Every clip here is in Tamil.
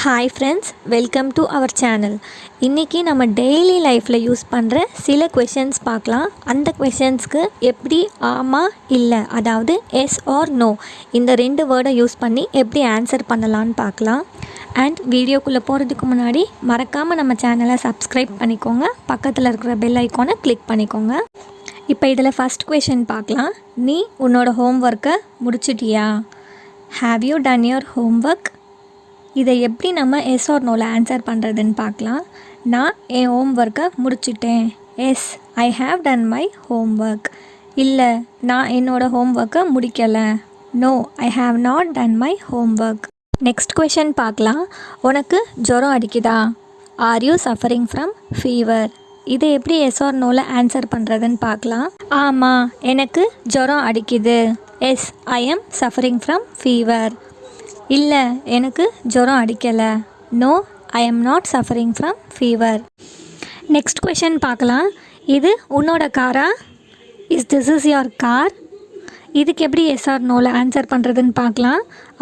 Hi friends, welcome to our channel. இன்றைக்கி நம்ம டெய்லி லைஃப்பில் யூஸ் பண்ணுற சில கொஷின்ஸ் பார்க்கலாம். அந்த கொஷின்ஸ்க்கு எப்படி ஆமாம் இல்லை, அதாவது எஸ் ஆர் நோ, இந்த 2 வேர்டை யூஸ் பண்ணி எப்படி ஆன்சர் பண்ணலான்னு பார்க்கலாம். அண்ட் வீடியோக்குள்ளே போகிறதுக்கு முன்னாடி மறக்காமல் நம்ம சேனலை சப்ஸ்கிரைப் பண்ணிக்கோங்க. பக்கத்தில் இருக்கிற பெல் ஐக்கானை கிளிக் பண்ணிக்கோங்க. இப்போ இதில் ஃபஸ்ட் கொஷின் பார்க்கலாம். நீ உன்னோட ஹோம்ஒர்க்கை முடிச்சிட்டியா? Have you done your homework? இதை எப்படி நம்ம எஸ் ஆர் நோவில் ஆன்சர் பண்ணுறதுன்னு பார்க்கலாம். நான் என் ஹோம்ஒர்க்கை முடிச்சிட்டேன். Yes, I have done my homework. இல்லை, நான் என்னோடய ஹோம்ஒர்க்கை முடிக்கலை. No, I have not done my homework. Next question பார்க்கலாம். உனக்கு ஜுரம் அடிக்குதா? Are you suffering from fever? இதை எப்படி எஸ் ஆர் நோவில் ஆன்சர் பண்ணுறதுன்னு பார்க்கலாம். ஆமாம், எனக்கு ஜுரம் அடிக்குது. Yes, I am suffering from fever. இல்லை, எனக்கு ஜுரம் அடிக்கலை. No, I am not suffering from fever. Next question பார்க்கலாம். இது உன்னோட காரா? This is your car? இதுக்கு எப்படி எஸ் ஆர் நோவில் ஆன்சர் பண்ணுறதுன்னு பார்க்கலாம்.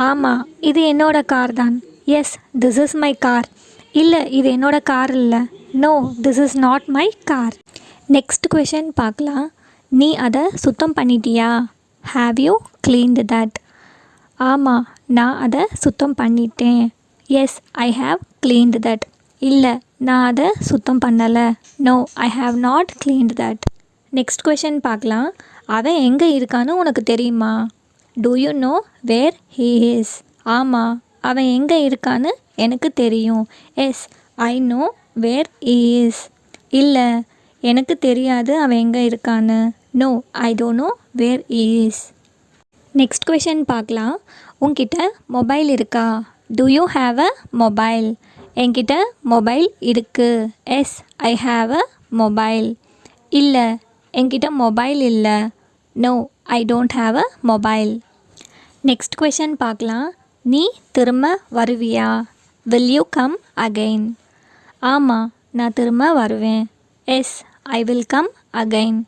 ஆமாம், இது என்னோட கார் தான். Yes, this is my car. இல்லை, இது என்னோட கார் இல்லை. No, this is not my car. Next question பார்க்கலாம். நீ அதை சுத்தம் பண்ணிட்டியா? Have you cleaned that? ஆமாம், நான் அதை சுத்தம் பண்ணிட்டேன். Yes, I have cleaned that. இல்லை, நான் அதை சுத்தம் பண்ணலை. No, I have not cleaned that. Next question பார்க்கலாம். அவன் எங்கே இருக்கான்னு உனக்கு தெரியுமா? Do you know where he is? ஆமாம், அவன் எங்கே இருக்கான்னு எனக்கு தெரியும். Yes, I know where he is. இல்லை, எனக்கு தெரியாது அவன் எங்கே இருக்கான்னு. No, I don't know where he is. Next question பார்க்கலாம். உன்கிட்ட மொபைல் இருக்கா? Do you have a mobile? என்கிட்ட மொபைல் இருக்குது. Yes, I have a mobile. இல்லை, என்கிட்ட மொபைல் இல்லை. No, I don't have a mobile. Next question பார்க்கலாம். நீ திரும்ப வருவியா? Will you come again? ஆமாம், நான் திரும்ப வருவேன். Yes, I will come again.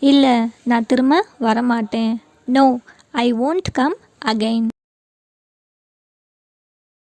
இல்லை, நான் திரும்ப வரமாட்டேன். No, I won't come again.